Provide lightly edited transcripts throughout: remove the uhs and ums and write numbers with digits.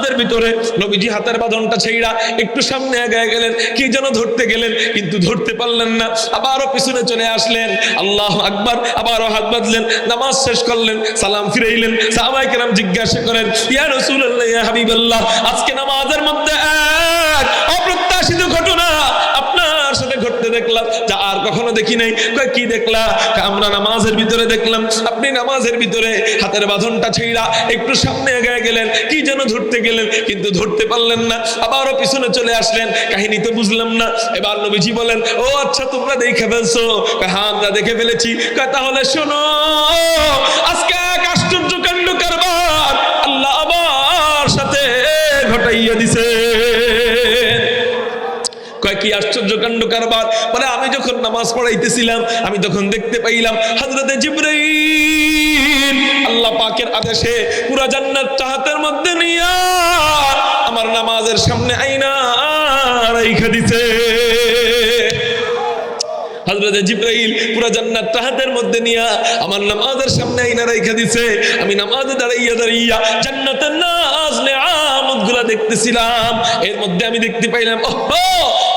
নামাজের ভিতরে নবীজি হাতের বাঁধনটা ছেড়া একটু সামনে আগায় গেলেন, কি যেন ধরতে গেলেন কিন্তু ধরতে পারলেন না, আবারও পিছনে চলে আসলেন, আল্লাহু আকবার, আবারও হাত বাঁধলেন, নামাজ শেষ করলেন, সালাম ফিরাইলেন। সাহাবায়ে কেরাম জিজ্ঞাসা করেন, ইয়া রাসূলুল্লাহ, ইয়া হাবিবাল্লাহ, আজকে নামাজের মধ্যে এক অপ্রত্যাশিত ঘটনা আপনার সাথে ঘটতে দেখলাম, যা আর কখনো দেখি নাই। কয় কি দেখলা? আমরা নামাজের ভিতরে দেখলাম আপনি নামাজের ভিতরে হাতের বাঁধনটা ছেড়া একটু সামনে এগিয়ে গেলেন, কি যেন ধরতে গেলেন কিন্তু ধরতে পারলেন না, আবারও পিছনে চলে আসলেন, কাহিনী তো বুঝলাম না। এবার নবীজি বলেন, ও আচ্ছা তোমরা দেখে ফেলছো? হ্যাঁ আমরা দেখে ফেলেছি। তাহলে শোনো, আজকে এক আশ্চর্য কাণ্ড কারবার আল্লাহ আমার সাথে ঘটাইয়া দিছে। কয় কি আশ্চর্য কাণ্ড কারবার? মানে আমি যখন নামাজ পড়াইতেছিলাম আমি তখন দেখতে পাইলাম হযরতে জিবরাইল আল্লাহ পাকের আদেশে পুরা জান্নাতটা হাতের মধ্যে নিয়া আমার নামাজের সামনে আইনা রাইখা দিছে। হযরতে জিবরাইল পুরা জান্নাতটা হাতের মধ্যে নিয়া আমার নামাজের সামনে আইনা রাইখা দিছে। আমি নামাজে দাঁড়াইয়া দাঁড়াইয়া জান্নাতের নাজ নেয়ামতগুলা দেখতেছিলাম। এর মধ্যে আমি দেখতে পাইলাম, ওহো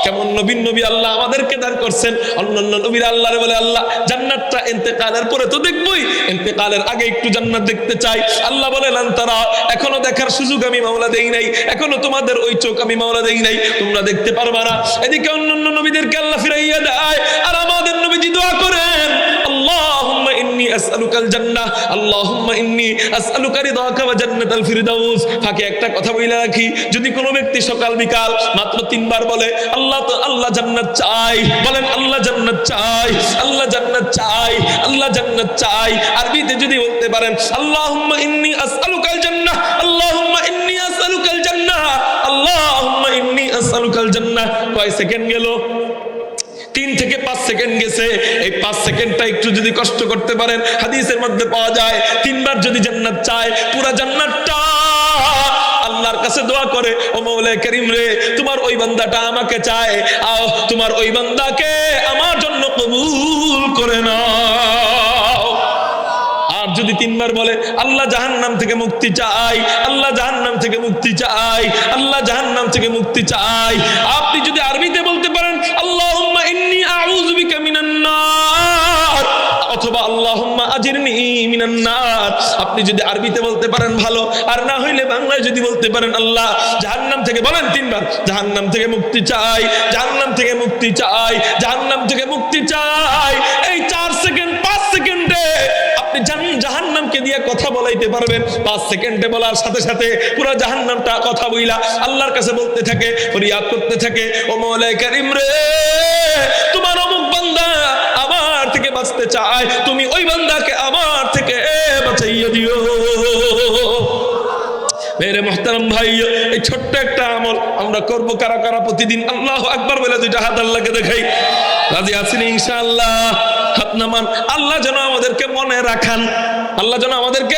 কেমন নবীন নবী আল্লাহ আমাদেরকে দাঁড় করছেন। অন্যান্য নবীর আল্লাহরে বলে, আল্লাহ জান্নাতটা ইন্তেকালের পরে তো দেখবই, ইন্তেকালের আগে একটু জান্নাত দেখতে চাই। আল্লাহ বলে, লান তারা, এখনো দেখার সুযোগ আমি মাওলা দেই নাই, এখনো তোমাদের ওই চোখ আমি মাওলা দেই নাই, তোমরা দেখতে পারবা না। এদিকে অন্যান্য নবীদেরকে আল্লাহ ফিরাইয়া দেয়, আর আমাদের নবীজি দোয়া করেন, আল্লাহুম্মা ইন্নী আসআলুকাল জান্নাহ, আল্লাহুম্মা ইন্নী আসআলুকা রিদাকা ওয়া জান্নাতাল ফিরদাউস। ফাঁকে একটা কথা বইলা রাখি, যদি কোনো ব্যক্তি সকাল বিকাল মাত্র 3 বার বলে আল্লাহ তো আল্লাহ জান্নাত চাই, বলেন আল্লাহ জান্নাত চাই, আল্লাহ জান্নাত চাই, আল্লাহ জান্নাত চাই। আরবিতে যদি বলতে পারেন আল্লাহুম্মা ইন্নী আসআলুকাল জান্নাহ, আল্লাহুম্মা ইন্নী আসআলুকাল জান্নাহ, আল্লাহুম্মা ইন্নী আসআলুকাল জান্নাহ, কয় সেকেন্ড গেল? 3 থেকে 5 সেকেন্ড গেছে। এই 5 সেকেন্ডটা একটু যদি কষ্ট করতে পারেন, হাদিসের মধ্যে পাওয়া যায় 3 বার যদি জান্নাত চায়, পুরা জান্নাতটা আল্লাহর কাছে দোয়া করে, ও মওলা করিম রে, তোমার ওই বান্দাটা আমাকে চায়, আও তোমার ওই বান্দাকে আমার জন্য কবুল করে নাও। আর যদি 3 বার বলে আল্লাহ জাহান্নাম থেকে মুক্তি চাই, আল্লাহ জাহান্নাম থেকে মুক্তি চাই, আল্লাহ জাহান্নাম থেকে মুক্তি চাই। আপনি যদি আরবিতে বলতে পারেন আল্লাহুম্মা ইন্নী আউযু বিকা মিনান নার, অথবা আল্লাহুম্মা আজিরনি মিনান নার। আপনি যদি আরবিতে বলতে পারেন ভালো, আর না হইলে বাংলায় যদি বলতে পারেন আল্লাহ জাহান্নাম থেকে, বলেন 3 বার, জাহান্নাম থেকে মুক্তি চাই, জাহান্নাম থেকে মুক্তি চাই, জাহান্নাম থেকে মুক্তি চাই। এই 4 সেকেন্ড 5 সেকেন্ডে আপনি জাহান্নামকে দিয়ে কথা বলাইতে পারবেন। 5 সেকেন্ডে বলার সাথে সাথে পুরো জাহান্নামটা কথা বইলা আল্লাহর কাছে বলতে থাকে, ফরিয়াদ করতে থাকে, ও মওলা করিম রে, তোমার অমুক বান্দা আমার থেকে বাঁচতে চায়, তুমি ওই বান্দাকে আমার থেকে বাঁচাইয়া দিও। মেরে মুহতারাম ভাই, এই ছোট্ট একটা আমল আমরা করব কারা কারা প্রতিদিন? আল্লাহু আকবার বলে 2টা হাত আল্লাহকে দেখাই। রাজি আছেন ইনশাআল্লাহ? হাত নামান। আল্লাহ যেন আমাদেরকে মনে রাখান, আল্লাহ যেন আমাদেরকে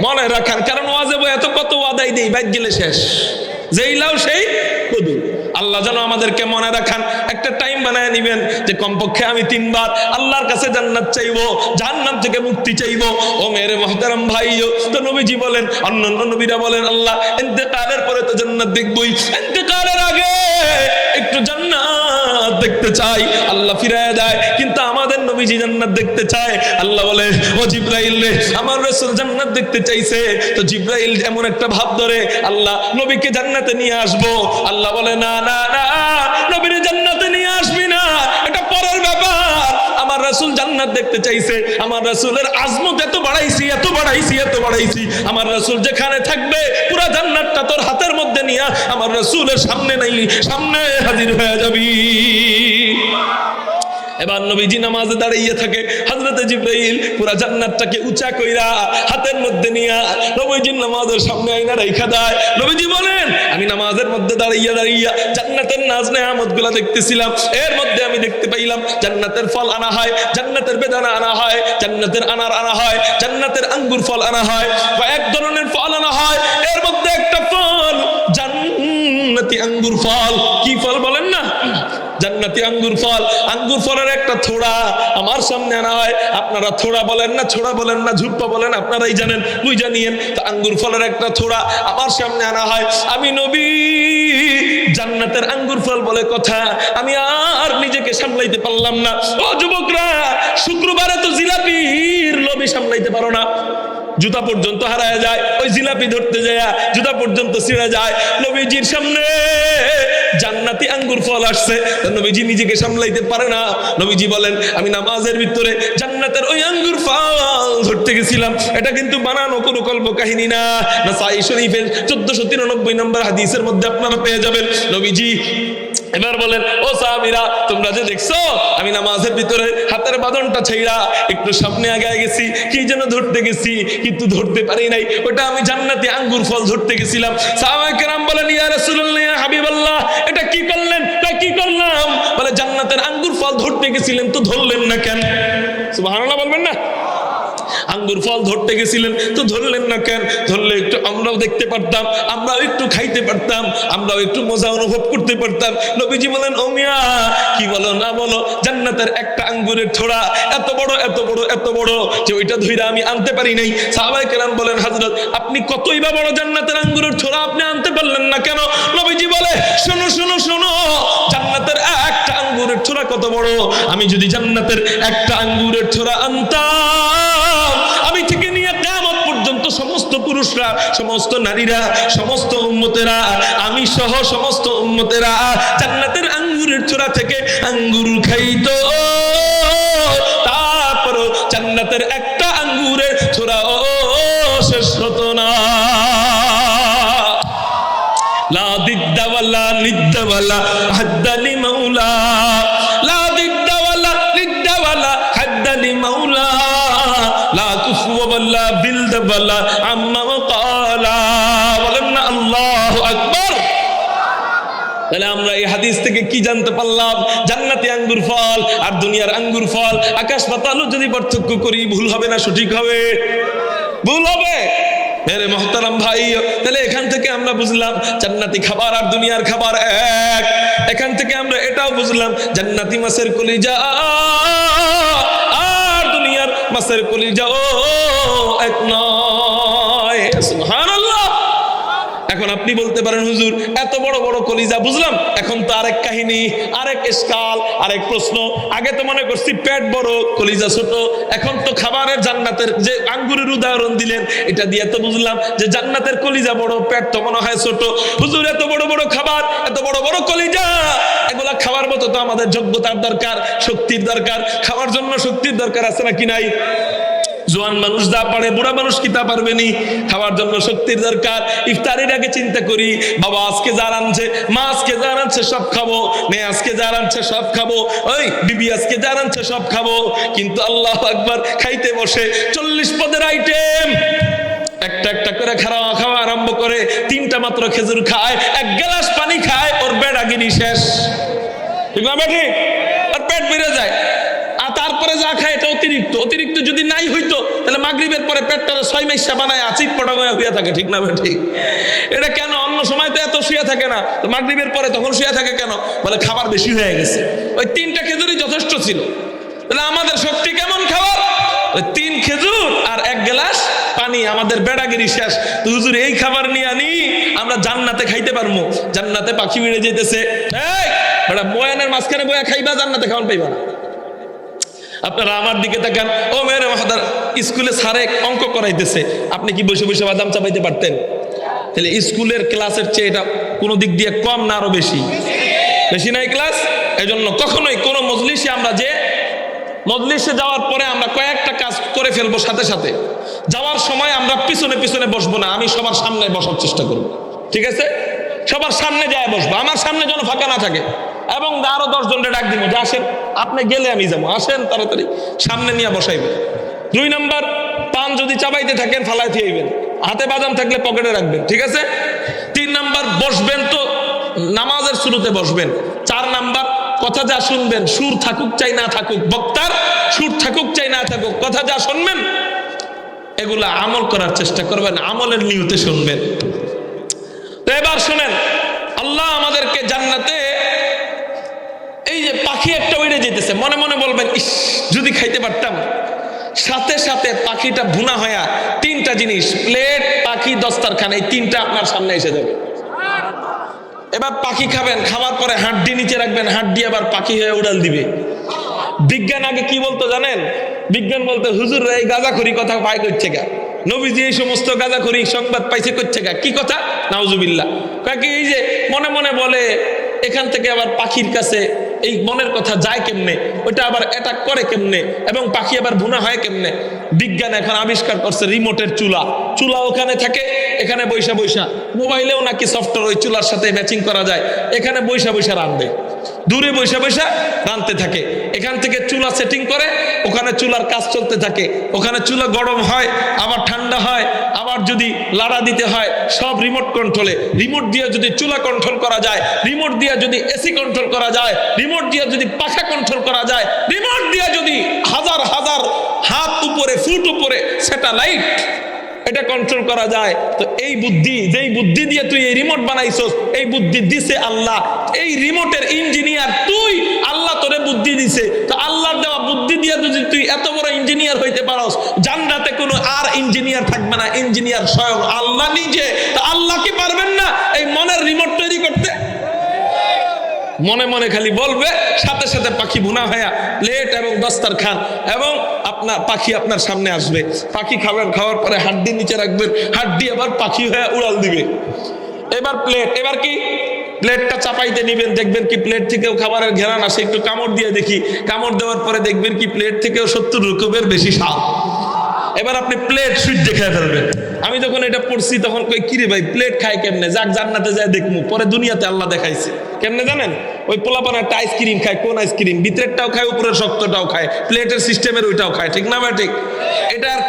মনে রাখান। কারণ ওয়াজে বই এত কত ওয়াদাই দেই, বাইক গেলে শেষ, যেই লাও সেই কদু। আল্লাহ যেন আমাদেরকে মনে রাখান। একটা টাইম বানায় নিবেন যে কমপক্ষে আমি 3 বার আল্লাহর কাছে জান্নাত চাইবো, জাহান্নাম থেকে মুক্তি চাইবো। ও মেরে মুহতারাম ভাইও, তো নবীজি বলেন, অন্যান্য নবীরা বলেন আল্লাহ ইন্তেকালের পরে তো জান্নাত দেখবই, ইন্তেকালের আগে একটু জান্নাত দেখতে চাই, আল্লাহ ফিরায় দেয়। কিন্তু আমাদের নবীজি জান্নাত দেখতে চায়। আল্লাহ বলে, ও জিবরাইল রে, আমার রাসূল জান্নাত দেখতে চাইছে। তো জিবরাইল এমন একটা ভাব ধরে, আল্লাহ নবীকে জান্নাতে নিয়ে আসবো। আল্লাহ বলে, না না না, নবীর জান্নাতে নিয়ে আসবি না, এটা পরের ব্যাপার। আমার রাসূল জান্নাত দেখতে চাইছে, আমার রাসূলের আজমত এত বাড়াইছি, এত বাড়াইছি, এত বাড়াইছি। আমার রাসূল যেখানে থাকবে পুরো জান্নাতটা তোর হাতের মধ্যে নিয়ে আমার রাসূলের সামনে নাই, সামনে হাজির হয়ে যাবি। এবার নবীজি নামাজে দাঁড়িয়ে থাকে, হযরতে জিবরাইল পুরা জান্নাতটাকে উঁচা কইরা হাতের মধ্যে নিয়া নবীজির নামাজের সামনে আইনা রাইখা দেয়। নবীজি বলেন, আমি নামাজের মধ্যে দাঁড়িয়ে দাঁড়িয়ে জান্নাতের নাজ নেয়ামতগুলো দেখতেছিলাম। এর মধ্যে আমি দেখতে পাইলাম জান্নাতের ফল আনা হয়, জান্নাতের বেদানা আনা হয়, জান্নাতের আনার আনা হয়, জান্নাতের আঙ্গুর ফল আনা হয়, কয়েক ধরনের ফল আনা হয়। এর মধ্যে একটা ফল জান্নাতি আঙ্গুর ফল। কি ফল বলেন না? জান্নাতি আঙ্গুর ফলের একটা থোড়া আমার সামনে আনা হয়। আপনারা থোড়া বলেন না, ছোড়া বলেন না, ঝুপ্পা বলেন, আপনারাই জানেন, বুঝা নিয়েন। তো আঙ্গুর ফলের একটা থোড়া আমার সামনে আনা হয়। আমি নবী, জান্নাতের আঙ্গুর ফল বলে কথা, আমি আর নিজেকে সামলাইতে পারলাম না। ও যুবকরা, শুক্রবারে তো জিলাপির লোভে সামলাইতে পারো না, জুতা পর্যন্ত হারায় যায়, ওই জিলাপি ধরতে যায় জুতা পর্যন্ত ছিঁড়ে যায়। নবীজির সামনে জান্নাতি আঙ্গুর ফল আসছে, নবীজি নিজেকে সামলাইতে পারে না। নবীজি বলেন, আমি নামাজের ভিতরে জান্নাতের ওই আঙ্গুর ফল ধরতে গেছিলাম। এটা কিন্তু বানানো কোনো কল্প কাহিনী না, নাসাই শরীফের 1493 নম্বর হাদিসের মধ্যে আপনারা পেয়ে যাবেন। নবীজি এবার বলেন, ও সাহাবীরা, তোমরা যে দেখছো আমি নামাজের ভিতরে হাতের বাঁধনটা ছেড়া একটু সামনে আগায় গেছি, কি যেন ধরতে গেছি, কিন্তু ধরতে পারি নাই। ওটা আমি জান্নাতি আঙ্গুর ফল ধরতে গেছিলাম। সাহাবায়ে কেরাম বলেন, ইয়া রাসূলুল্লাহ, ইয়া হাবিবাল্লাহ, এটা কি করলেন? তাই কি করলাম? বলে, জান্নাতের আঙ্গুর ফল ধরতে গেছিলেন তো ধরলেন না কেন? সুবহানাল্লাহ বলবেন না? আঙ্গুর ফল ধরতে গেছিলেন তো ধরলেন না কেন? ধরলে একটু আমরাও দেখতে পারতাম, আমরাও একটু খাইতে পারতাম, আমরাও একটু মজা অনুভব করতে পারতাম। নবীজি বলেন, ও মিয়া, কি বলো না বলো, জান্নাতের একটা আঙ্গুরের থোড়া এত বড় এত বড় এত বড় যে ওইটা ধইরা আমি আনতে পারি নাই। সাহাবায়ে কেরাম বলেন, হযরত, আপনি কতই বা বড় জান্নাতের আঙ্গুরের থোড়া আপনি আনতে পারলেন না কেন? নবীজি বলে, শোনো শোনো শোনো, জান্নাতের একটা আঙ্গুরের থোড়া কত বড়, আমি যদি জান্নাতের একটা আঙ্গুরের থোড়া আনতাম, আমি থেকে নিয়ে কিয়ামত পর্যন্ত সমস্ত পুরুষরা, সমস্ত নারীরা, সমস্ত উম্মতেরা, আমি সহ সমস্ত উম্মতেরা জান্নাতের আঙ্গুরের থোড়া থেকে আঙ্গুর খাইতো, তারপরও জান্নাতের একটা আঙ্গুরের থোড়াও শেষ হতো না। লা দিদ্দা ওয়ালা নিদ্দা ওয়ালা হাদ্দালি মাওলা, লা দিদ্দা ওয়ালা নিদ্দা ওয়ালা হাদ্দালি মাওলা, লা কুফওয়া ওয়ালা বিলদা ওয়ালা আম্মা ক্বালা। বলেন না আল্লাহু আকবার। তাহলে আমরা এই হাদিস থেকে কি জানতে পারলাম? জান্নাতি আঙ্গুর ফল আর দুনিয়ার আঙ্গুর ফল আকাশ পাতালও যদি পার্থক্য করি, ভুল হবে না সঠিক হবে? ভুল হবে। মেরে মহতারাম ভাই, তাহলে এখান থেকে আমরা বুঝলাম জান্নাতি খাবার আর দুনিয়ার খাবার এক। এখান থেকে আমরা এটাও বুঝলাম জান্নাতি মাছের কলিজা আর দুনিয়ার মাছের কলিজা এক নয়। সুবহানাল্লাহ। এখন আপনি বলতে পারেন, হুজুর এত বড় বড় কলিজা বুঝলাম, এখন তো আরেক কাহিনী, আরেক ইশকাল, আরেক প্রশ্ন। আগে তো মনে করছি পেট বড় কলিজা ছোট, এখন তো খাবারের জান্নাতের যে আঙ্গুরের উদাহরণ দিলেন, এটা দিয়ে তো বুঝলাম যে জান্নাতের কলিজা বড়, পেট তো মনে হয় ছোট। হুজুর এত বড় বড় খাবার, এত বড় বড় কলিজা, এগুলা খাওয়ার মতো তো আমাদের যোগ্যতার দরকার, শক্তির দরকার। খাওয়ার জন্য শক্তির দরকার আছে নাকি নাই? জোয়ান মানুষ যা পারে, বুড়া মানুষ কি তা পারবে নি? খাওয়ার জন্য শক্তির দরকার। ইফতারির আগে চিন্তা করি, বাবা আজকে যা রাঁধছে, মা আজকে যা রাঁধছে সব খাবো, মেয়ে আজকে যা রাঁধছে সব খাবো, ওই বিবি আজকে যা রাঁধছে সব খাবো। কিন্তু আল্লাহু আকবার, খাইতে বসে 40 পদের আইটেম, একটা একটা করে খাওয়া আরম্ভ করে, 3টা মাত্র খেজুর খায়, 1 গ্লাস পানি খায়, ওর বেড়াগিরি শেষ। ঠিক না ঠিক? আর পেট বেড়ে যায়। আর তারপরে যা খায় এটা অতিরিক্ত। অতিরিক্ত যদি নাই হইতো তাহলে মাগরিবের পরে পেটটা 6 মাইসা বানায় আচিত পটা হইয়া থাকে। ঠিক না ঠিক? এটা কেন? অন্য সময় তো এত শুয়ে থাকে না, তো মাগরিবের পরে তখন শুয়ে থাকে কেন? বলে খাবার বেশি হয়ে গেছে। ওই 3টা খেজুরই যথেষ্ট ছিল। তাহলে আমাদের শক্তি কেমন খাবার? ওই 3 খেজুর আর 1 গ্লাস পানি, আমাদের বেড়াগিরি শেষ। তো হুজুর এই খাবার নিয়ে আনি আমরা জান্নাতে খাইতে পারবো? জান্নাতে পাখি উড়ে যেতেছে, এই বেটা বয়ানের মাঝখানে বয়া খাইবা, জান্নাতে খাওয়ান পাইবা না। আপনারা আমার দিকে তাকান, ও মেরে মহাদার, স্কুলে স্যারে অঙ্ক করাইতেছে, আপনি কি বসে বসে বাদাম চাপাইতে পারতেন? তাহলে স্কুলের ক্লাসের চেয়ে এটা কোনো দিক দিয়ে কম না আরো বেশি? বেশি নাই ক্লাস? এই জন্য কখনোই কোনো মজলিসে আমরা যে মজলিসে যাওয়ার পরে আমরা কয়েকটা কাজ করে ফেলবো, সাথে সাথে যাওয়ার সময় আমরা পিছনে পিছনে বসবো না, আমি সবার সামনে বসার চেষ্টা করবো। ঠিক আছে? সবার সামনে যায় বসবো, আমার সামনে যেন ফাঁকা না থাকে। এবং আরো 10 জনকে ডাক দিব যে আসেন, আপনি গেলে আমি যাবো, আসেন তাড়াতাড়ি, সামনে নিয়ে বসাইবেন। 2 নাম্বার, পান যদি চাবাইতে থাকেন ফালাই দিয়েইবেন, হাতে বাদাম থাকলে পকেটে রাখবেন। ঠিক আছে? 3 নাম্বার, বসবেন তো নামাজের শুরুতে বসবেন। 4 নাম্বার, কথা যা শুনবেন, সুর থাকুক চাই না থাকুক, বক্তার সুর থাকুক চাই না থাকুক, কথা যা শুনবেন এগুলা আমল করার চেষ্টা করবেন, আমলের নিয়তে শুনবেন। তো এবার শুনেন, আল্লাহ আমাদেরকে জান্নাতে এই গেছে, মনে মনে বলবেন ইস যদি খাইতে পারতাম। সাথে সাথে পাখিটা ভুনা হয়া তিনটা জিনিস, প্লেট, পাখি, দস্তরখান, এই তিনটা আপনার সামনে এসে যাবে। এবার পাখি খাবেন, খাওয়ার পরে হাড্ডি নিচে রাখবেন, হাড্ডি আবার পাখি হয়ে উড়াল দিবে। বিজ্ঞান আগে কি বলতো জানেন? বিজ্ঞান বলতে হুজুর এই গাঁজাখুরি কথা পাই করছে গা, নবীজি এই সমস্ত গাঁজাখুরি সংবাদ পাইছে করছে গা। কি কথা? নাউজুবিল্লাহ। কাকি এই যে মনে মনে বলে, এখান থেকে আবার পাখির কাছে এই মনের কথা যায় কেমনে, ওইটা আবার অ্যাটাক করে কেমনে, এবং পাখি আবার ভুনা হয় কেমনে। বিজ্ঞান এখন আবিষ্কার করছে রিমোটের চুলা। চুলা ওখানে থাকে, এখানে বৈশা বৈশা, মোবাইলেও নাকি সফটওয়্যার ওই চুলার সাথে ম্যাচিং করা যায়, এখানে বৈশা বৈশা রাঁধবে, দূরে বৈশা বৈশা রাঁধতে থাকে। এখান থেকে চুলা সেটিং করে, ওখানে চুলার কাজ চলতে থাকে, ওখানে চুলা গরম হয় আবার ঠান্ডা হয়, আবার যদি লাড়া দিতে হয় সব রিমোট কন্ট্রোলে। রিমোট দিয়ে যদি চুলা কন্ট্রোল করা যায়, রিমোট দিয়ে যদি এসি কন্ট্রোল করা যায়, রিমোট দিয়ে যদি পাখা কন্ট্রোল করা যায়, রিমোট দিয়ে যদি হাজার হাজার হাত উপরে, ফুট উপরে স্যাটেলাইট এটা কন্ট্রোল করা যায়, তো এই বুদ্ধি, যেই বুদ্ধি দিয়ে তুই এই রিমোট বানাইছস, এই বুদ্ধি দিছে আল্লাহ। এই রিমোটের ইঞ্জিনিয়ার তুই, আল্লাহ তোরে বুদ্ধি দিছে। তো আল্লাহর দেওয়া বুদ্ধি দিয়ে যদি তুই এত বড় ইঞ্জিনিয়ার হইতে পারস, জান্নাতে কোনো আর ইঞ্জিনিয়ার থাকবে না, ইঞ্জিনিয়ার স্বয়ং আল্লাহ নিজে। তো আল্লাহ কি পারবেন না এই মনের রিমোট তৈরি করতে? মনে মনে খালি বলবে, সাথে সাথে পাখি ভুনা হয়ে প্লেট এবং দস্তরখান এবং আপনার পাখি আপনার সামনে আসবে। পাখি খাবেন, খাওয়ার পরে হাড্ডি নিচে রাখবেন, হাড্ডি আবার পাখি হয়ে উড়াল দিবে। এবার প্লেট, এবার কি প্লেটটা চাপাইতে নিবেন, দেখবেন কি প্লেট থেকেও খাবারের ঘেরান আসে, একটু কামড় দিয়ে দেখি, কামড় দেওয়ার পরে দেখবেন কি প্লেট থেকেও 70 রকমের বেশি স্বাদ। এবার আপনি প্লেট সুইট খেয়ে ফেলবেন। আমি যখন এটা পড়ছি তখন কই কিরে ভাই প্লেট খায় কেমনে, যাক জান্নাতে যায় দেখমু। পরে দুনিয়াতে আল্লাহ দেখাইছে কেমনে জানেন? ওই পোলাপানা একটা আইসক্রিম খায়, কোন আইসক্রিম, ভিতরেরটাও খায় উপরের শক্তটাও খায়, প্লেটের সিস্টেমের ওইটাও খায়, ঠিক না ভাই? ঠিক। এটা আর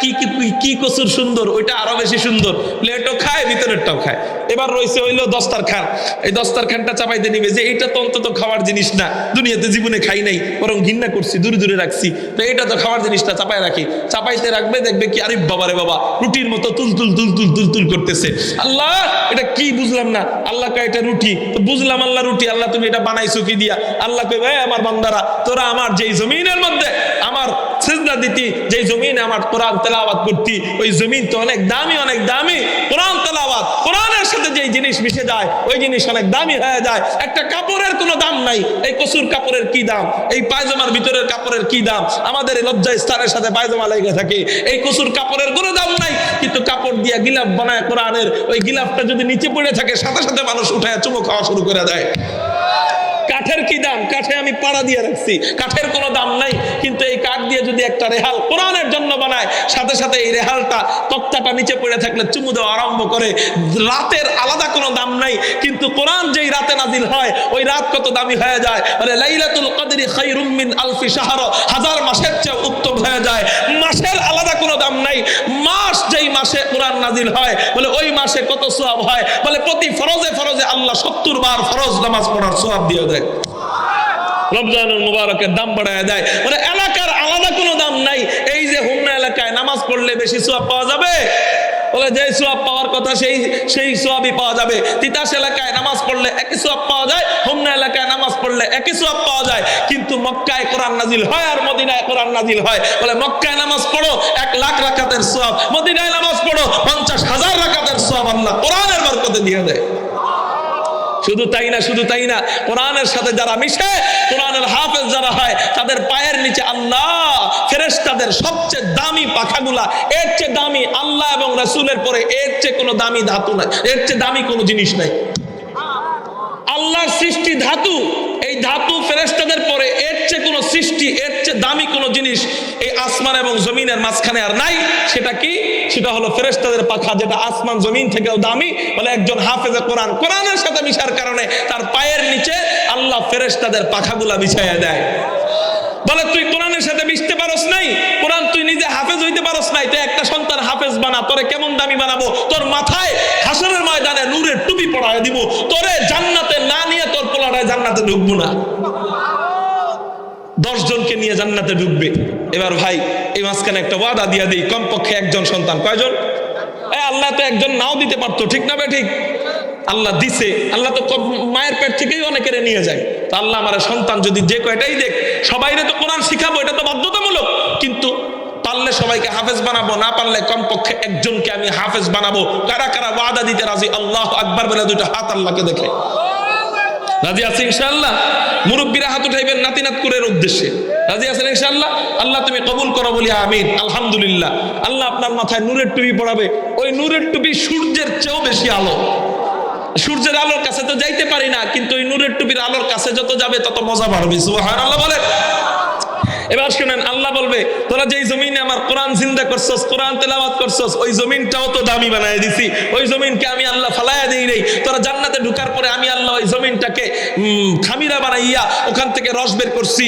কি কসুর সুন্দর, ওইটা আরো বেশি সুন্দর, প্লেটও খায় ভিতরেরটাও খায়। এবার রয়েছে হইলো দস্তরখান, এই দস্তরখানটা চাপাইতে নিবে যে এটা তো অন্তত খাওয়ার জিনিস না, দুনিয়াতে জীবনে খাই নাই, বরং ঘৃণা করছি, দূরে দূরে রাখছি, তো এটা তো খাওয়ার জিনিসটা চাপাই রাখি। চাপাইতে রাখবে, দেখবে কি আরে বাবা রে বাবা, রুটির মতো তুল তুল তুল তুল তুল তুল করতেছে। আল্লাহ এটা কি বুঝলাম না। আল্লাহ কয় এটা রুটি। তো বুঝলাম আল্লাহ রুটি। আল্লাহ তুমি এটা বানাইছো কি দিয়া? আল্লাহ কই ভাই আমার বান্দারা, তোরা আমার যেই জমিনের মধ্যে আমার সিজদা দিতি, যেই জমিনে আমার কোরআন তেলাওয়াত করতি, ওই জমিন তো অনেক দামি, অনেক দামি। কোরআন তেলাওয়াত, কোরআনের সাথে যেই জিনিস মিশে যায় ওই জিনিস অনেক দামি হয়ে যায়। একটা কাপড়ের কোনো দাম নাই, এই কসুর কাপড়ের কি দাম, এই পায়জামার ভিতরের কাপড়ের কি দাম, আমাদের এই লজ্জা স্থানের সাথে পায়জামা লেগে থাকে, এই কসুর কাপড়ের কোনো দাম নাই। কিন্তু কাপড় দিয়া গিলাফ বানায় কোরআনের, ওই গিলাফটা যদি নিচে পড়ে থাকে সাথে সাথে মানুষ উঠায় চুমো খাওয়া শুরু করে দেয়। কাঠের কি দাম, কাঠে আমি পাড়া দিয়ে রাখছি, কাঠের কোনো দাম নাই। কিন্তু এই কাঠ দিয়ে যদি একটা রেহাল কোরআনের জন্য বানায়, সাথে সাথে এই রেহালটা তক্তাটা নিচে পড়ে থাকলে চুমু দেওয়া আরম্ভ করে। রাতের আলাদা কোনো দাম নাই, কিন্তু কোরআন যেই রাতে নাজিল হয় ওই রাত কত দামি হয়ে যায়। মানে লাইলাতুল কদরি খায়রুম মিন আলফি শাহর, হাজার মাসের চেয়ে উত্তম হয়ে যায়। মাসের আলাদা কোনো দাম নাই, মাস যেই মাসে কোরআন নাজিল হয় বলে ওই মাসে কত সওয়াব হয়, বলে প্রতি ফরজে ফরজে আল্লাহ 70 বার ফরজ নামাজ পড়ার সওয়াব দিয়ে দেয়। রমজানুল মুবারকের দাম বাড়ায় দেয়। মানে এলাকার আলাদা কোনো দাম নাই। এই যে হুমনা এলাকায় নামাজ পড়লে বেশি সওয়াব পাওয়া যাবে, বলে যে সওয়াব পাওয়ার কথা সেই সওয়াবই পাওয়া যাবে। তিতাস এলাকায় নামাজ পড়লে একই সওয়াব পাওয়া যায়, হুমনা এলাকায় নামাজ পড়লে একই সওয়াব পাওয়া যায়। কিন্তু মক্কায় কোরআন নাজিল হয় আর মদিনায় কোরআন নাজিল হয়, বলে মক্কায় নামাজ পড়ো 1 লাখ রাকাতের সওয়াব, মদিনায় নামাজ পড়ো 50,000 রাকাতের সওয়াব আল্লাহ কোরআনের বরকতে দিয়ে দেয়। শুধু তাই না, শুধু তাই না, কোরআনের সাথে যারা মিশে, কোরআনের হাফেজ যারা হয়, তাদের পায়ের নিচে আল্লাহ ফেরেশতাদের সবচেয়ে দামি পাখাগুলা, এর চেয়ে দামি আল্লাহ এবং রাসূলের পরে এর চেয়ে কোনো দামি ধাতু নাই, এর চেয়ে দামি কোনো জিনিস নাই। আল্লাহর সৃষ্টি ধাতু, এই ধাতু ফেরেশতাদের পরে এর চেয়ে কোনো সৃষ্টি, এর চেয়ে দামি কোনো জিনিস এই আসমান এবং জমিনের মাঝখানে আর নাই। সেটা কি? সেটা হলো ফেরেশতাদের পাখা, যেটা আসমান জমিন থেকেও দামি। বলে একজন হাফেজে কোরআন, কোরআনের সাথে মিশার কারণে তার পায়ের নিচে আল্লাহ ফেরেশতাদের পাখাগুলা বিছাইয়া দেয়। বলে তুই কোরআনের সাথে মিশতে পারস নাই, কোরআন তুই নিজে হাফেজ হইতে পারস নাই, তুই একটা সন্তান হাফেজ বানা, তোরে কেমন দামি বানাবো, তোর মাথায় হাসরের ময়দানে নূরের টুপি পরায় দিব, তোরে জান্নাতে না নিয়ে তোর পোলাটায় জান্নাতে ঢুকবো না। 10 জনকে নিয়ে জান্নাতে ঢুকবে। এবার ভাই এই মাঝখানে একটা ওয়াদা দিয়া দিই, কমপক্ষে একজন সন্তান। কয়জন? আল্লাহ তো একজন নাও দিতে পারতো, ঠিক না বে ঠিক? আল্লাহ দিছে, আল্লাহ তো মায়ের পেট থেকেই অনেকেরে নিয়ে যায়। তো আল্লাহ আমার সন্তান যদি যে কয়টাই দেখ, সবাইরে তো কোরআন শিখাবো, এটা তো বাধ্যতামূলক। কিন্তু পারলে সবাইকে হাফেজ বানাবো, না পারলে কমপক্ষে একজনকে আমি হাফেজ বানাবো। কারা কারা ওয়াদা দিতে রাজি? আল্লাহু আকবার বলে দুটো হাত আল্লাহকে দেখে রাজি আছে ইনশাআল্লাহ? মুরব্বীরা হাত উঠাইবেন নাতি নাতকুরের উদ্দেশ্যে। রাজি আছেন ইনশাআল্লাহ? আল্লাহ তুমি কবুল করো বলি আমিন। আলহামদুলিল্লাহ। আল্লাহ আপনার মাথায় নূরের টুপি পড়াবে। ওই নূরের টুপি সূর্যের চেয়েও বেশি আলো। সূর্যের আলোর কাছে তো যাইতে পারি না, কিন্তু ওই নূরের টুপির আলোর কাছে যত যাবে তত মজা বাড়বে। সুবহানাল্লাহ বলে। এবার শুনেন, আল্লাহ বলবে তোরা যেই জমিনে আমার কোরআন জিন্দা করছস, কোরআন তেলাওয়াত করছস, ওই জমিনটাও তো দামি বানায় দিছি। ওই জমিনকে আমি আল্লাহ ফালায়া দেই নাই। তোরা জান্নাতে ঢুকার পরে আমি আল্লাহ ওই জমিনটাকে খামিরা বানাইয়া ওখান থেকে রস বের করছি।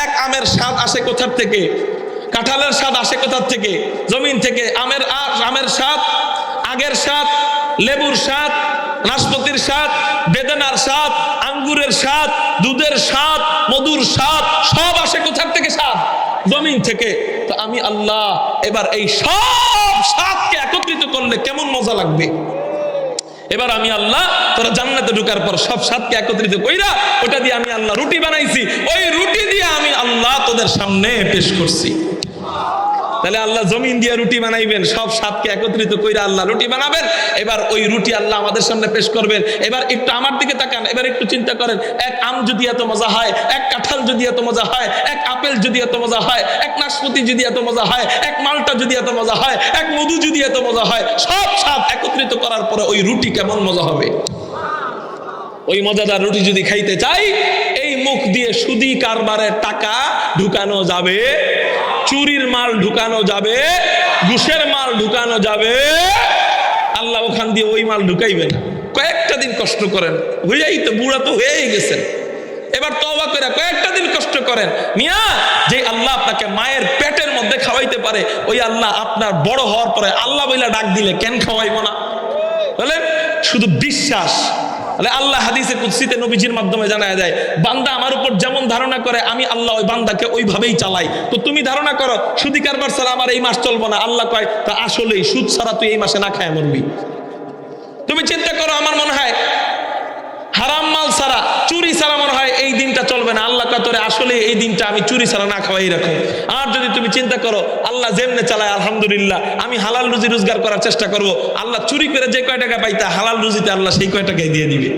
এক আমের স্বাদ আসে কোথার থেকে? কাঁঠালের স্বাদ আসে কোথার থেকে? জমিন থেকে। আমের স্বাদ, আগের স্বাদ, লেবুর স্বাদ, নাশপাতির স্বাদ, বেদানার স্বাদ, আঙ্গুরের স্বাদ, দুধের স্বাদ, মধুর স্বাদ, সব আসে কোথার থেকে? স্বাদ জমিন থেকে। তো আমি আল্লাহ এবার এই সব স্বাদকে একত্রিত করলে কেমন মজা লাগবে। এবার আমি আল্লাহ তোরা জান্নাতে ঢোকার পর সব স্বাদকে একত্রিত কইরা ওটা দিয়ে আমি আল্লাহ রুটি বানাইছি। ওই রুটি দিয়ে আমি আল্লাহ তোদের সামনে পেশ করছি। তাহলে আল্লাহ জমিন দিয়ে রুটি বানাইবেন, সব স্বাদকে একত্রিত কইরা আল্লাহ রুটি বানাবেন। এবার ওই রুটি আল্লাহ আমাদের সামনে পেশ করবেন। এবার একটু আমার দিকে তাকান, এবার একটু চিন্তা করেন, এক আম যদি এত মজা হয়, এক কাঁঠাল যদি এত মজা হয়, এক আপেল যদি এত মজা হয়, এক নাশপাতি যদি এত মজা হয়, এক মালটা যদি এত মজা হয়, এক মধু যদি এত মজা হয়, সব স্বাদ একত্রিত করার পরে ওই রুটি কেমন মজা হবে। ওই মজাদার রুটি যদি খাইতে চাই, এই মুখ দিয়ে সুদি কারবারের টাকা ঢুকানো যাবে, চুরির মাল ঢুকানো যাবে, ঘুষের মাল ঢুকানো যাবে। আল্লাহ ওখান দিয়ে ওই মাল ঢুকাইবে না। কয়েকটা দিন কষ্ট করেন, হইয়াই তো বুড়া তো হয়েই গেছেন। এবার তওবা করে কয়েকটা দিন কষ্ট করেন। মিয়া, যে আল্লাহ আপনাকে মায়ের পেটের মধ্যে খাওয়াইতে পারে, ওই আল্লাহ আপনার বড় হওয়ার পরে আল্লাহ বইলা ডাক দিলে কেন খাওয়াইব না বলেন? শুধু বিশ্বাস। আল্লাহ হাদিসে কুদসিতে নবীজির মাধ্যমে জানায় যায়, বান্দা আমার উপর যেমন ধারণা করে আমি আল্লাহ ওই বান্দাকে ওইভাবেই চালাই। তো তুমি ধারণা করো সুদি কারবার ছাড়া আমার এই মাস চলবো না, আল্লাহ কয় তা আসলেই সুদ ছাড়া তুই এই মাসে না খায় মরবি। তুমি চিন্তা করো, আমার মনে হয় হারাম মাল ছাড়া, চুরি ছাড়া মনে হয় এই দিনটা চলবে না, আল্লাহ কয় তোরে আসলে এই দিনটা আমি চুরি ছাড়া না খাওয়াই রাখো। আর যদি তুমি চিন্তা করো আল্লাহ যেমনে চালায় আলহামদুলিল্লাহ, আমি হালাল রুজি রোজগার করার চেষ্টা করব, আল্লাহ চুরি করে যে কয় টাকা পাইতা হালাল রুজিতে আল্লাহ সেই কয় টাকাই দিয়ে দিবে।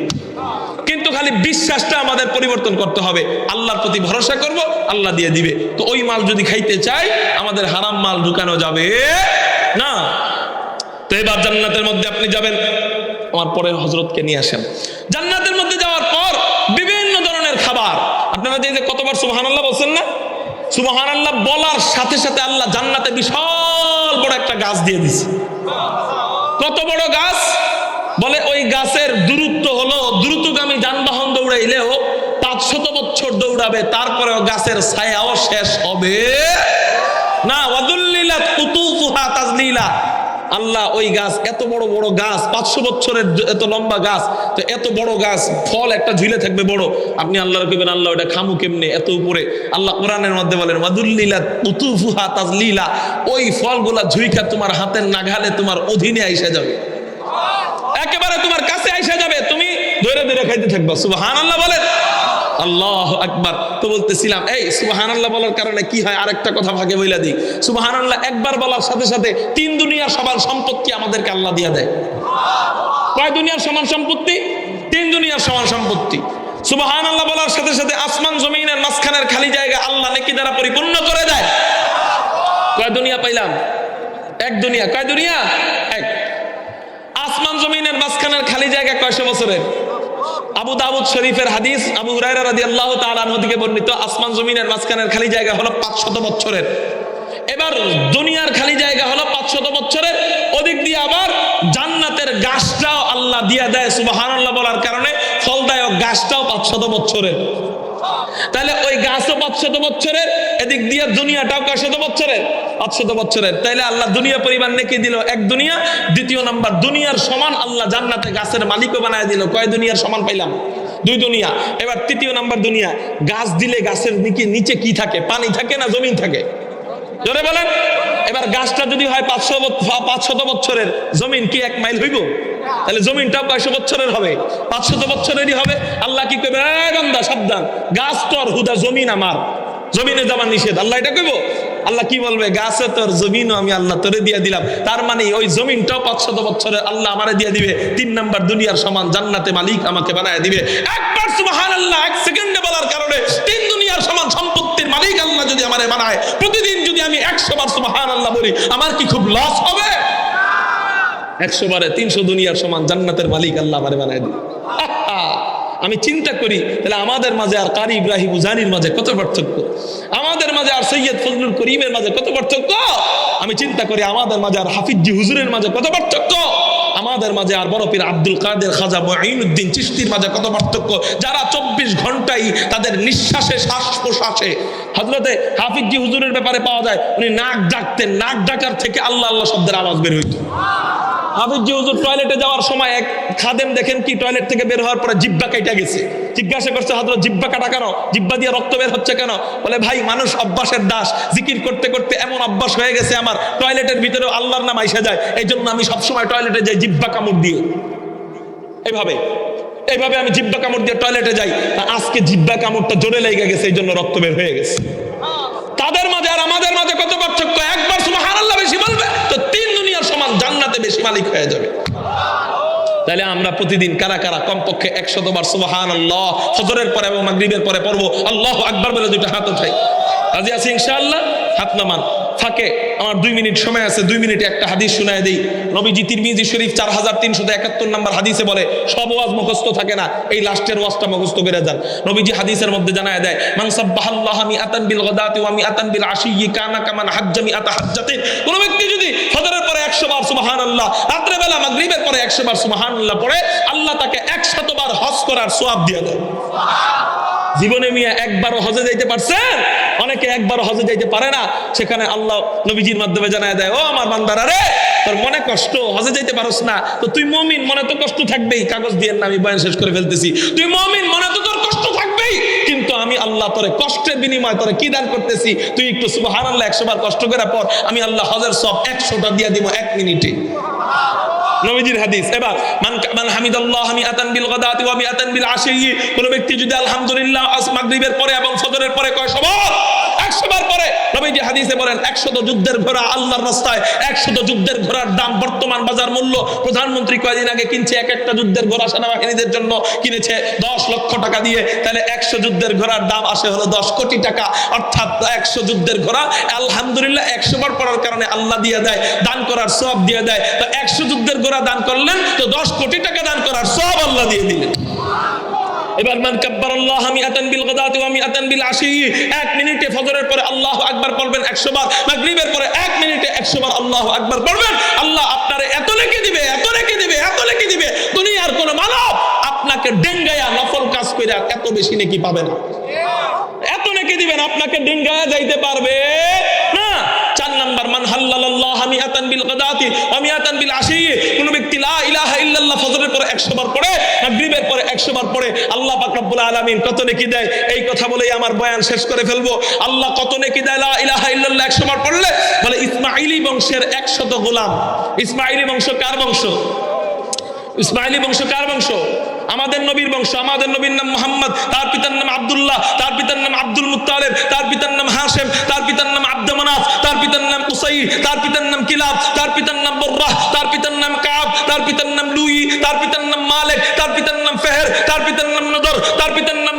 কিন্তু খালি বিশ্বাসটা আমাদের পরিবর্তন করতে হবে, আল্লাহর প্রতি ভরসা করব, আল্লাহ দিয়ে দিবে। তো ওই মাল যদি খাইতে চাই, আমাদের হারাম মাল ঢুকানো যাবে না। তো এবার জান্নাতের মধ্যে আপনি যাবেন, আমার পরে হযরতকে নিয়ে আসেন। জান্নাতের মধ্যে যাওয়ার পর বিভিন্ন ধরনের খাবার, আপনারা যে কতবার সুবহানাল্লাহ বলছেন না? সুবহানাল্লাহ বলার সাথে সাথে আল্লাহ জান্নাতে বিশাল বড় একটা গাছ দিয়ে দিছে। কত বড় গাছ? বলে ওই গাছের দূরত্ব হলো, দ্রুতগামী যানবাহন দৌড়াইলেও 500 বছর দৌড়াবে, তারপরেও গাছের ছায়াও শেষ হবে না। ওয়াদুল্লিলাত কুতুফুহা তাজলিলা। আল্লাহ ওই গাছ, এত বড় বড় গাছ, 500 বছরের এত লম্বা গাছ, তো এত বড় গাছ, ফল একটা ঝুলে থাকবে বড়। আপনি আল্লাহর কইবেন আল্লাহ ওটা খামু কেমনে এত উপরে? আল্লাহ কোরআনের মধ্যে বলেন ওয়াদুল্লিলাত কুতুফুহা তাজলিলা, ওই ফলগুলা ঝুইকা তোমার হাতের নাগালে তোমার অধীনে আইসা যাবে, একেবারে তোমার কাছে আইসা যাবে, তুমি ধরে ধরে খাইতে থাকবা। সুবহানাল্লাহ বলেন। আল্লাহু আকবার। তো বলতেছিলাম এই সুবহানাল্লাহ বলার কারণে কি হয়, আরেকটা কথা ভাগে বইলা দিই। সুবহানাল্লাহ একবার বলার সাথে সাথে 3 দুনিয়ার সবার সম্পত্তি আমাদেরকে আল্লাহ দিয়া দেয়। কয় দুনিয়ার সমান সম্পত্তি? 3 দুনিয়ার সমান সম্পত্তি। সুবহানাল্লাহ বলার সাথে সাথে আসমান জমিনের মাঝখানের খালি জায়গা আল্লাহ নেকি দ্বারা পরিপূর্ণ করে দেয়। কয় দুনিয়া পাইলাম? 1 দুনিয়া। কয় দুনিয়া? 1। আসমান জমিনের মাঝখানের খালি জায়গা কয়শো বছরের? আবু দাউদ শরীফের হাদিস, আবু হুরায়রা রাদিয়াল্লাহু তাআলা আনহু থেকে বর্ণিত, আসমান জমিনের মাঝখানের খালি জায়গা হলো 500 বছরের। এবার দুনিয়ার খালি জায়গা হলো 500 বছরের, ওদিক দিয়ে আবার জান্নাতের গাছটাও আল্লাহ দিয়া দেয় সুবহানাল্লাহ বলার কারণে, ফলদায়ক গাছটাও 500 বছরের। তাহলে ওই গাছও 500 বছরের, এদিক দিয়ে দুনিয়াটাও কয়শত বছরের? 500 বছরের। তাইলে আল্লাহ দুনিয়া পরিমাণ নেকি দিল 1 দুনিয়া। দ্বিতীয় নাম্বার, দুনিয়ার সমান আল্লাহ জান্নাতে গাছের মালিকও বানায় দিল। কয় দুনিয়ার সমান পাইলাম? 2 দুনিয়া। এবার তৃতীয় নাম্বার দুনিয়া, গাছ দিলে গাছের নিচে কি থাকে? পানি থাকে না জমিন থাকে? জোরে বলেন। এবার গাছটা যদি হয় 500 বছরের, জমিন কি 1 মাইল হইব? তাহলে জমিনটা 500 বছরের হবে, 500 বছরেরই হবে। আল্লাহ কি কইবে, এই বান্দা সাবধান, গাছ তোর, হুদা জমিন আমার, জমিনে যাওয়া নিষেধ। আল্লাহ এটা কইব? আল্লাহ কি বলবে, গাছে তোর, জমিনও আমি আল্লাহ তোরে দিয়ে দিলাম। তার মানে ওই জমিনটাও 500 বছরের আল্লাহ আমারে দিয়ে দিবে। 3 নাম্বার দুনিয়ার সমান জান্নাতে মালিক আমাকে বানায় দিবে। একবার সুবহানাল্লাহ 1 সেকেন্ডে বলার কারণে 3 দুনিয়ার সমান সম্পত্তির মালিক আল্লাহ যদি আমারে বানায়, প্রতিদিন যদি আমি 100 বার সুবহানাল্লাহ বলি, আমার কি খুব লস হবে? 100 বারে 300 দুনিয়ার সমান জান্নাতের মালিক আল্লাহ আমারে বানায় দিবে। আমি চিন্তা করি তাহলে আমাদের মাঝে আর কারি ইব্রাহিম উজানির মাঝে কত পার্থক্য, আমাদের মাঝে আর সৈয়দ ফজলুল করিমের মাঝে কত পার্থক্য। আমি চিন্তা করি আমাদের মাঝে আর হাফিজি হুজুরের মাঝে কত পার্থক্য, আমাদের মাঝে আর বড় পীর আব্দুল কাদের খাজা মুঈনুদ্দিন চিশতির মাঝে কত পার্থক্য, যারা 24 ঘন্টাই তাদের নিঃশ্বাসে শ্বাস প্রশ্বাসে। হযরতে হাফিজি হুজুরের ব্যাপারে পাওয়া যায় উনি নাক ডাকতেন, নাক ডাকার থেকে আল্লাহ আল্লাহ শব্দের আওয়াজ বের হইত। হাফিজি হুজুর টয়লেটে যাওয়ার সময় এক খাদেম দেখেন কি টয়লেট থেকে বের হওয়ার পরে জিহ্বা কাটা গেছে। জিজ্ঞাসা করছে, হযরত জিহ্বা কাটা কেন, জিহ্বা দিয়ে রক্ত বের হচ্ছে কেন? বলে, ভাই মানুষ অভ্যাসের দাস, জিকির করতে করতে এমন অভ্যাস হয়ে গেছে আমার, টয়লেটের ভিতরে আল্লাহর নাম আইসা যায়, এই জন্য আমি সবসময় টয়লেটে যাই জিহ্বা কামড় দিয়ে। এইভাবে আমি জিহ্বা কামড় দিয়ে টয়লেটে যাই, আজকে জিহ্বা কামড়টা জোরে লেগে গেছে, এই জন্য রক্ত বের হয়ে গেছে। তাদের মাঝে আর আমাদের মাঝে কত পার্থক্য, একবার সুবহানাল্লাহ বেশি বলবে তো 3 দুনিয়ার সমান জান্নাতে বেশি মালিক হয়ে যাবে। তাহলে আমরা প্রতিদিন কারা কারা কমপক্ষে 100 বার সুবহানাল্লাহ ফজরের পরে এবং মাগরিবের পরে পড়বো? আল্লাহু আকবার বলে 2টা হাত উঠাই। রাজি আছি ইনশাআল্লাহ? হাত নামান। ফাঁকে আমার 2 মিনিট সময় আছে, 2 মিনিটে একটা হাদিস শোনায় দেই। নবীজি তিরমিজি শরীফ 4371 নম্বর হাদিসে বলে, সব ওয়াজ মুখস্থ থাকে না, এই লাস্টের ওয়াজটা মুখস্থ করে যান। নবীজি হাদিসের মধ্যে জানায় দেয়, মান সাব্বাহাল্লাহ মিআতান বিল গাদাতি ওয়া মিআতান বিল আশিয়্যি কানা কামান হাজ্জা মিআতা হাজ্জাতিন। কোন ব্যক্তি যদি ফজরের পরে 100 বার সুবহানাল্লাহ, রাতের বেলা মাগরিবের পরে 100 বার সুবহানাল্লাহ পড়ে, আল্লাহ তাকে 100 বার হজ করার সওয়াব দিয়ে দেয়। জীবনে মিয়া একবারও হজে যাইতে পারছেন? অনেকে একবারও হজে যাইতে পারে না। সেখানে আল্লাহ নবীজির মাধ্যমে জানায় দেয়, ও আমার বান্দারা রে, তোর মনে কষ্ট, হজে যাইতে পারস না তো তুই মুমিন, মনে তো কষ্ট থাকবেই। কাগজ দিয়ে না, আমি বয়ান শেষ করে ফেলতেছি। তুই মুমিন, মনে তো তোর কষ্ট থাকবেই, কিন্তু আমি আল্লাহ তোরে কষ্টের বিনিময়ে তোরে কি দান করতেছি, তুই একটু সুবহানাল্লাহ 100 বার কষ্ট করে পর, আমি আল্লাহ হজের সব 100টা দিয়ে দিব 1 মিনিটে। নবীজির হাদিস। এবার মান হামিদাল্লাহ মিআতান বিল গাদাতি ওয়া মিআতান বিল আশিয়্যি, কোন ব্যক্তি যদি আলহামদুলিল্লাহ মাগরিবের পরে এবং ফজরের পরে কয় 100 বার পরে, নবীজি হাদিসে বলেন 100 যুদ্ধের ঘোড়া আল্লাহর রাস্তায়, 100 যুদ্ধের ঘোড়ার দাম বর্তমান বাজার মূল্য, প্রধানমন্ত্রী কয়েকদিন আগে কিনছে এক একটা যুদ্ধের ঘোড়া সেনাবাহিনীদের জন্য কিনেছে 10 লক্ষ টাকা দিয়ে, তাহলে 100 যুদ্ধের ঘোড়ার দাম আসে হলো 10 কোটি টাকা। অর্থাৎ 100 যুদ্ধের ঘোড়া আলহামদুলিল্লাহ 100 বার পড়ার কারণে আল্লাহ দিয়ে দেয়, দান করার সওয়াব দিয়ে দেয়। তো 100 যুদ্ধের ঘোড়া দান করলেন তো 10 কোটি টাকা দান করার সওয়াব আল্লাহ দিয়ে দিলেন। এবার মান কাব্বারাল্লাহ মিআতান বিল গাদাতি ওয়া মিআতান বিল আশিয়্যি, 1 মিনিটে ফজরের পরে আল্লাহু আকবার পড়বেন 100 বার, মাগরিবের পরে 1 মিনিটে 100 বার আল্লাহু আকবার পড়বেন, আল্লাহ আপনারে এত নেকি দিবে, এত নেকি দিবে, এত নেকি দিবে, দুনিয়ার কোন মানব আপনাকে ডেঙ্গায়া নফল কাজ কইরা এত বেশি নেকি পাবে না। এত নেকি দিবেন, আপনাকে ডেঙ্গায়া যাইতে পারবে না। 4 নাম্বার, মান হাল্লাল্লাহ মিআতান বিল গাদাতি ওয়া মিআতান বিল আশিয়্যি, কোন ব্যক্তি লা ইলাহা ইল্লাল্লাহ ফজরের পরে 100 বার পড়ে, মাগরিবের পরে 100 বার পড়ে, আল্লাহ পাক রব্বুল আলামিন কত নেকি দেয়। এই কথা বলেই আমার বয়ান শেষ করে ফেলবো। আল্লাহ কত নেকি দেয় লা ইলাহা ইল্লাল্লাহ 100 বার পড়লে? বলে ইসমাঈলি বংশের 100 গোলাম। ইসমাঈলি বংশ কার বংশ? ইসমাঈলি বংশ কার বংশ? আমাদের নবীর বংশ। আমাদের নবীর নাম মুহাম্মদ, তার পিতার নাম আব্দুল্লাহ, তার পিতার নাম আব্দুল মুত্তালিব, তার পিতার নাম হাশেম, তার পিতার নাম আব্দ মানাফ, তার পিতার নাম কুসাই, তার পিতার নাম কিলাব, তার পিতার নাম বুররাহ, তার পিতার নাম কাব, তার পিতার নাম লুই, তার পিতার নাম মালিক, তার পিতার নাম ফেহের, তার পিতার নাম নদর, তার পিতার নাম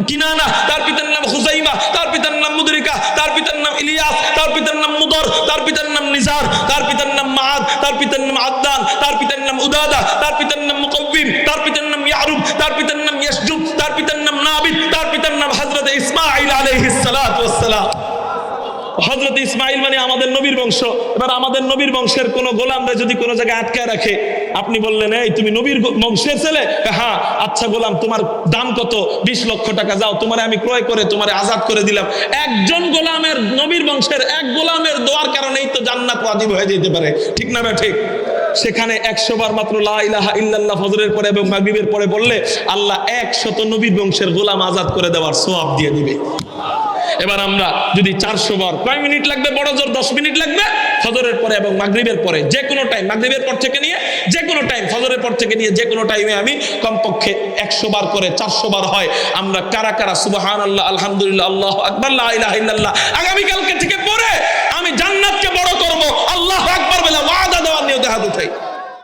কিনানা, তার পিতার নাম হুজাইমা, তার পিতার নাম মুদরিকা, তার পিতার নাম ইলিয়াস, তার পিতার নাম মুদর, তার পিতার নাম নিজার, তার পিতার নাম মাআদ, তার পিতার নাম আদনান, তার পিতার নাম উদাদা, তার পিতার নাম মুকাওয়িম, তার পিতার নাম ইয়ারুব, তার পিতার নাম ইয়াসজুব, তার পিতার নাম নাবিদ, তার পিতার নাম হযরত ইসমাঈল আলাইহিস সালাতু ওয়াস সালাম। হযরত ইসমাঈল মানে আমাদের নবীর বংশ। এবার আমাদের নবীর বংশের কোন গোলামরা যদি কোন জায়গায় আটকায় রাখে, আপনি বললেন এই তুমি নবীর বংশের ছেলে? হ্যাঁ, আচ্ছা গোলাম তোমার দাম কত? 20 লক্ষ টাকা, যাও তোমারে আমি ক্রয় করে তোমারে আজাদ করে দিলাম। একজন গোলামের, নবীর বংশের এক গোলামের দোয়ার কারণেই তো জান্নাত ওয়াজিব হয়ে যেতে পারে, ঠিক না ভাই? ঠিক। সেখানে 100 বার মাত্র লা ইলাহা ইল্লাল্লাহ ফজরের পরে এবং মাগরিবের পরে বললে আল্লাহ 100 নবীর বংশের গোলাম আজাদ করে দেওয়ার সওয়াব দিয়ে দিবে। এবার আমরা যদি 400 বার, কয় মিনিট লাগবে? বড় জোর 10 মিনিট লাগবে। ফজরের পরে এবং মাগরিবের পরে যে কোনো টাইম, মাগরিবের পর থেকে নিয়ে যে কোনো টাইম, ফজরের পর থেকে নিয়ে যে কোনো টাইমে আমি কমপক্ষে 100 বার করে 400 বার হয় আমরা কারা কারা সুবহানাল্লাহ, আলহামদুলিল্লাহ, আল্লাহু আকবার, লা ইলাহা ইল্লাল্লাহ আগামী কালকে থেকে পড়ে আমি জান্নাতকে বড় করব, আল্লাহু আকবার বলে ওয়াদা দেওয়ার নিয়তে হাত উঠাই।